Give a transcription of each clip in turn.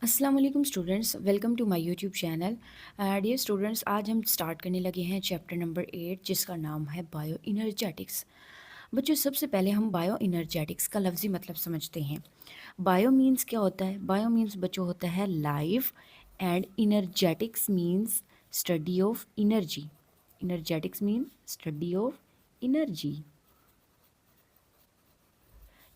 अस्सलाम वालेकुम students, welcome to my YouTube channel. Dear students, आज हम स्टार्ट करने लगे हैं चैप्टर नंबर 8 जिसका नाम है बायो इनर्जेटिक्स। बच्चों, सबसे पहले हम बायो इनर्जेटिक्स का लफ्ज़ी मतलब समझते हैं। बायो मीन्स क्या होता है? बायो मीन्स बच्चों होता है life, and energetics means study of energy. Energetics mean study of energy.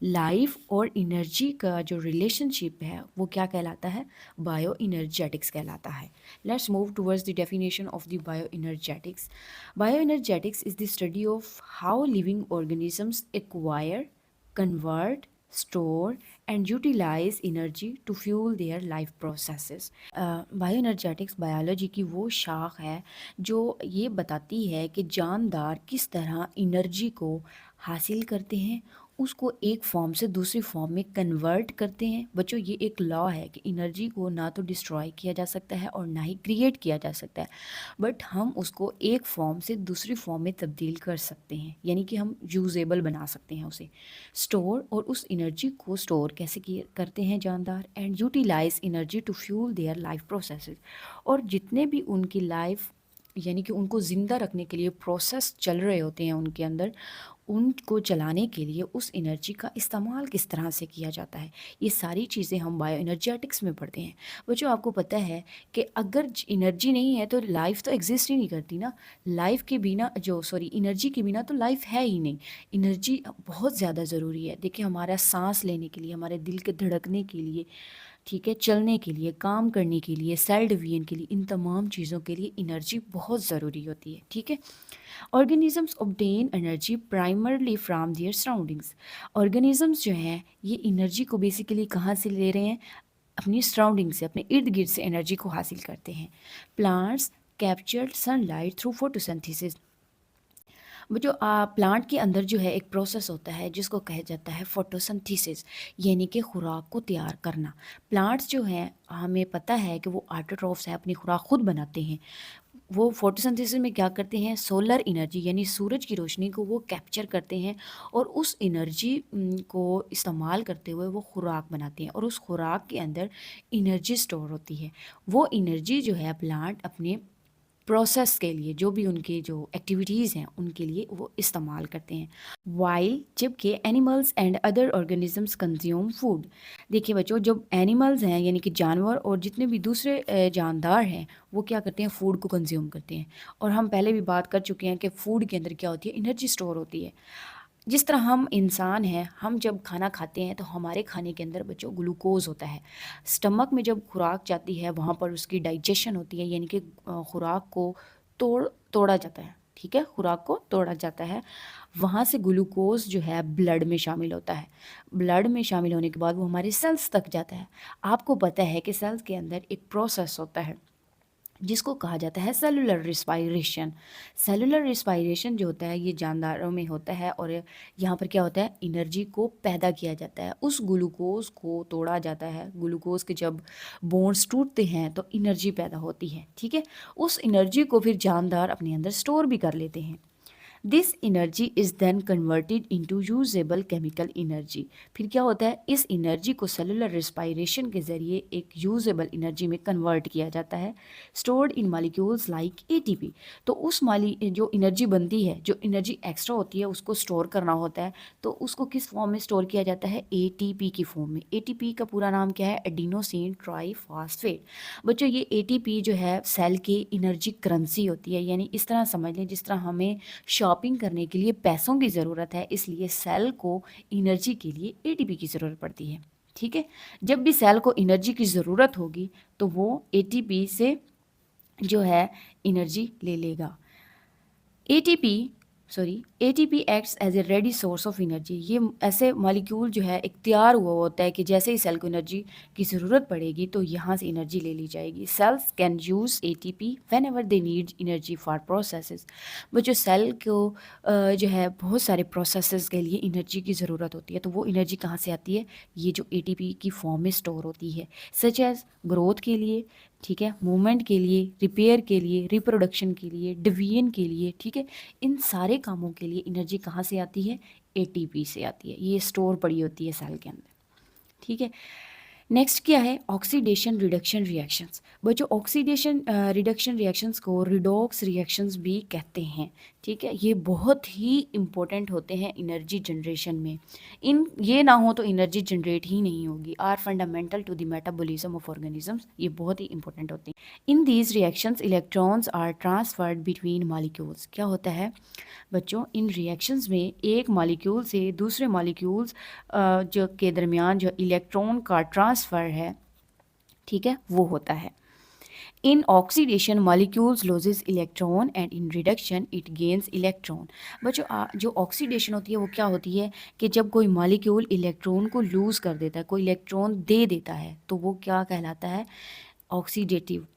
Life और एनर्जी का जो रिलेशनशिप है वो क्या कहलाता है? बायो इनर्जेटिक्स कहलाता है। Let's move towards the definition of the bioenergetics. Bioenergetics is the study of how living organisms acquire, convert, store and utilise energy to fuel their life processes. Bioenergetics biology की वो शाख है जो ये बताती है कि जानदार किस तरह एनर्जी को हासिल करते हैं, उसको एक फॉर्म से दूसरी फॉर्म में कन्वर्ट करते हैं। बच्चों, ये एक लॉ है कि एनर्जी को ना तो डिस्ट्रॉय किया जा सकता है और ना ही क्रिएट किया जा सकता है, बट हम उसको एक फॉर्म से दूसरी फॉर्म में तब्दील कर सकते हैं, यानी कि हम यूजेबल बना सकते हैं उसे। स्टोर, और उस एनर्जी को स्टोर कैसे करते हैं जानदार, and utilise energy to fuel their life processes, और जितने भी उनकी लाइफ यानी कि उनको ज़िंदा रखने के लिए प्रोसेस चल रहे होते हैं उनके अंदर, उनको चलाने के लिए उस एनर्जी का इस्तेमाल किस तरह से किया जाता है, ये सारी चीज़ें हम बायो एनर्जेटिक्स में पढ़ते हैं। बच्चों, आपको पता है कि अगर एनर्जी नहीं है तो लाइफ तो एग्जिस्ट ही नहीं करती ना। लाइफ के बिना एनर्जी के बिना तो लाइफ है ही नहीं। एनर्जी बहुत ज़्यादा ज़रूरी है। देखिए, हमारा सांस लेने के लिए, हमारे दिल के धड़कने के लिए, ठीक है, चलने के लिए, काम करने के लिए, सेल डिवीजन के लिए, इन तमाम चीज़ों के लिए एनर्जी बहुत ज़रूरी होती है। ठीक है। Organisms obtain energy primarily from there surroundings. Organisms जो हैं ये एनर्जी को बेसिकली कहाँ से ले रहे हैं? अपनी सराउंडिंग से, अपने इर्द गिर्द से एनर्जी को हासिल करते हैं। Plants capture sunlight through photosynthesis. वो जो प्लांट के अंदर जो है एक प्रोसेस होता है जिसको कहा जाता है फोटोसिंथेसिस, यानी कि खुराक को तैयार करना। प्लांट्स जो हैं, हमें पता है कि वो ऑटोट्रॉफ्स हैं, अपनी खुराक खुद बनाते हैं। वो फोटोसिंथेसिस में क्या करते हैं? सोलर एनर्जी यानी सूरज की रोशनी को वो कैप्चर करते हैं, और उस एनर्जी को इस्तेमाल करते हुए वो खुराक बनाते हैं, और उस खुराक के अंदर एनर्जी स्टोर होती है। वो एनर्जी जो है प्लांट अपने प्रोसेस के लिए, जो भी उनके जो एक्टिविटीज़ हैं उनके लिए वो इस्तेमाल करते हैं। वाइल, जबकि animals and other organisms consume food. देखिए बच्चों, जब एनिमल्स हैं यानी कि जानवर और जितने भी दूसरे जानदार हैं, वो क्या करते हैं? फूड को कंज्यूम करते हैं। और हम पहले भी बात कर चुके हैं कि फूड के अंदर क्या होती है? एनर्जी स्टोर होती है। जिस तरह हम इंसान हैं, हम जब खाना खाते हैं तो हमारे खाने के अंदर बच्चों ग्लूकोज होता है। स्टमक में जब खुराक जाती है वहाँ पर उसकी डाइजेशन होती है, यानी कि खुराक को तोड़ा जाता है। ठीक है, खुराक को तोड़ा जाता है। वहाँ से ग्लूकोज जो है ब्लड में शामिल होता है। ब्लड में शामिल होने के बाद वो हमारे सेल्स तक जाता है। आपको पता है कि सेल्स के अंदर एक प्रोसेस होता है जिसको कहा जाता है सेलुलर रिस्पायरेशन। सेलुलर रिस्पायरेशन जो होता है ये जानदारों में होता है, और यहाँ पर क्या होता है? एनर्जी को पैदा किया जाता है, उस ग्लूकोज को तोड़ा जाता है। ग्लूकोज के जब बॉन्ड्स टूटते हैं तो एनर्जी पैदा होती है। ठीक है, उस एनर्जी को फिर जानदार अपने अंदर स्टोर भी कर लेते हैं। This energy is then converted into usable chemical energy. फिर क्या होता है? इस एनर्जी को सेलुलर रिस्पायरेशन के ज़रिए एक यूजेबल एनर्जी में कन्वर्ट किया जाता है, stored in molecules like ATP. तो उस जो एनर्जी बनती है, जो एनर्जी एक्स्ट्रा होती है, उसको स्टोर करना होता है। तो उसको किस फॉर्म में स्टोर किया जाता है? एटीपी की फॉर्म में। एटीपी का पूरा नाम क्या है? Adenosine triphosphate. बच्चों, ये एटीपी जो है सेल की एनर्जी करेंसी होती है, यानी इस तरह समझ लें जिस तरह हमें शॉपिंग करने के लिए पैसों की ज़रूरत है, इसलिए सेल को एनर्जी के लिए एटीपी की ज़रूरत पड़ती है। ठीक है, जब भी सेल को एनर्जी की ज़रूरत होगी तो वो एटीपी से जो है एनर्जी ले लेगा। ATP ATP acts as a ready source of energy. ये ऐसे मॉलिक्यूल जो है एक तैयार हुआ होता है कि जैसे ही सेल को एनर्जी की ज़रूरत पड़ेगी तो यहाँ से एनर्जी ले ली जाएगी। Cells can use ATP when ever they need energy for processes. वो जो सेल को जो है बहुत सारे प्रोसेसेस के लिए एनर्जी की ज़रूरत होती है, तो वो एनर्जी कहाँ से आती है? ये जो एटीपी की फॉर्म में स्टोर होती है, सच एज ग्रोथ के लिए, ठीक है, मूवमेंट के लिए, रिपेयर के लिए, रिप्रोडक्शन के लिए, डिवीजन के लिए। ठीक है, इन सारे कामों के लिए एनर्जी कहाँ से आती है? एटीपी से आती है। ये स्टोर पड़ी होती है सेल के अंदर। ठीक है, नेक्स्ट क्या है, ऑक्सीडेशन रिडक्शन रिएक्शंस। बच्चों ऑक्सीडेशन रिडक्शन रिएक्शंस को रिडॉक्स रिएक्शंस भी कहते हैं, ठीक है। ये बहुत ही इंपॉर्टेंट होते हैं एनर्जी जनरेशन में। इन ये ना हो तो एनर्जी जनरेट ही नहीं होगी। Are fundamental to the metabolism of organisms, ये बहुत ही इंपॉर्टेंट होते हैं। In these reactions electrons are transferred between molecules. क्या होता है बच्चों, इन रिएक्शंस में एक मॉलिक्यूल से दूसरे मॉलिक्यूल्स जो के दरमियान जो इलेक्ट्रॉन का ट्रांसफ़र है, ठीक है, वो होता है। In oxidation molecules losses electron and in reduction it gains electron. बच्चों जो ऑक्सीडेशन होती है वो क्या होती है कि जब कोई मॉलिक्यूल इलेक्ट्रॉन को लूज़ कर देता है, कोई इलेक्ट्रॉन दे देता है, तो वो क्या कहलाता है, ऑक्सीडेटिव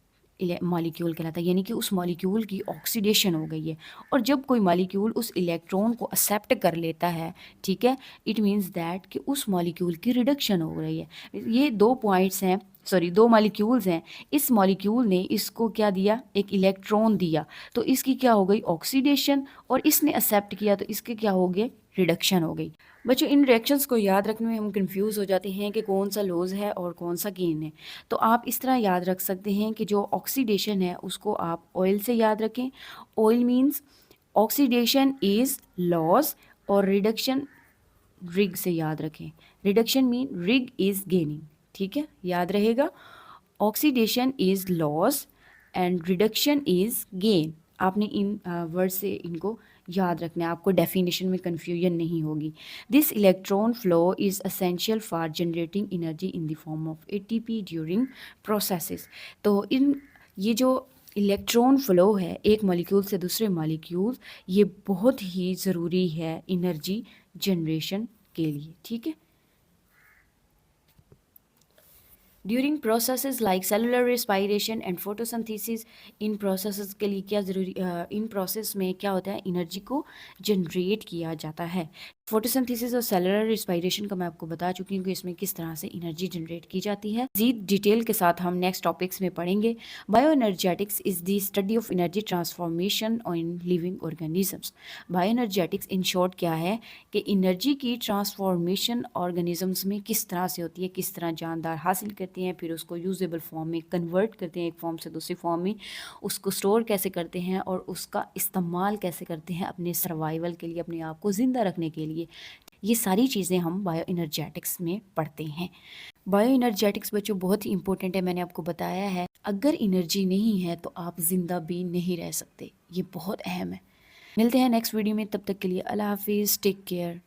मॉलिक्यूल कहलाता है, यानी कि उस मॉलिक्यूल की ऑक्सीडेशन हो गई है। और जब कोई मॉलिक्यूल उस इलेक्ट्रॉन को एक्सेप्ट कर लेता है, ठीक है, इट मीन्स दैट कि उस मॉलिक्यूल की रिडक्शन हो रही है। ये दो पॉइंट्स हैं, सॉरी दो मॉलिक्यूल्स हैं। इस मॉलिक्यूल ने इसको क्या दिया, एक इलेक्ट्रॉन दिया, तो इसकी क्या हो गई, ऑक्सीडेशन, और इसने एक्सेप्ट किया तो इसके क्या हो गए, रिडक्शन हो गई। बच्चों इन रिएक्शंस को याद रखने में हम कंफ्यूज हो जाते हैं कि कौन सा लॉज है और कौन सा गेन है। तो आप इस तरह याद रख सकते हैं कि जो ऑक्सीडेशन है उसको आप ऑयल से याद रखें। Oil means oxidation is loss, और रिडक्शन रिग से याद रखें। Reduction mean rig is gaining, ठीक है, याद रहेगा। Oxidation is loss and reduction is gain. आपने इन वर्ड से इनको याद रखना है, आपको डेफिनेशन में कन्फ्यूजन नहीं होगी। This electron flow is essential for generating energy in the form of ATP during processes. तो इन ये जो इलेक्ट्रॉन फ्लो है एक मॉलिक्यूल से दूसरे मॉलिक्यूल, ये बहुत ही ज़रूरी है एनर्जी जनरेशन के लिए, ठीक है। During processes like cellular respiration and photosynthesis, in processes के लिए क्या ज़रूरी, इन प्रोसेस में क्या होता है, एनर्जी को जनरेट किया जाता है। फोटोसिंथेसिस और सेलुलर रेस्पायरेशन का मैं आपको बता चुकी हूँ कि इसमें किस तरह से एनर्जी जनरेट की जाती है। मज़ीद डिटेल के साथ हम नेक्स्ट टॉपिक्स में पढ़ेंगे। Bio energetics is the study of energy transformation in living organisms. Bio energetics in short क्या है कि एनर्जी की ट्रांसफॉर्मेशन ऑर्गेनिजम्स में किस तरह से होती है, किस तरह जानदार हासिल करते हैं, फिर उसको यूजेबल फॉर्म में कन्वर्ट करते हैं, एक फॉर्म से दूसरी फॉर्म में, उसको स्टोर कैसे करते हैं और उसका इस्तेमाल कैसे करते हैं अपने सर्वाइवल के लिए, अपने आप को ज़िंदा रखने के लिए। ये सारी चीज़ें हम बायो एनर्जेटिक्स में पढ़ते हैं। बायो एनर्जेटिक्स बच्चों बहुत ही इंपॉर्टेंट है, मैंने आपको बताया है। अगर एनर्जी नहीं है तो आप ज़िंदा भी नहीं रह सकते, ये बहुत अहम है। मिलते हैं नेक्स्ट वीडियो में, तब तक के लिए अल्लाह हाफिज़, टेक केयर।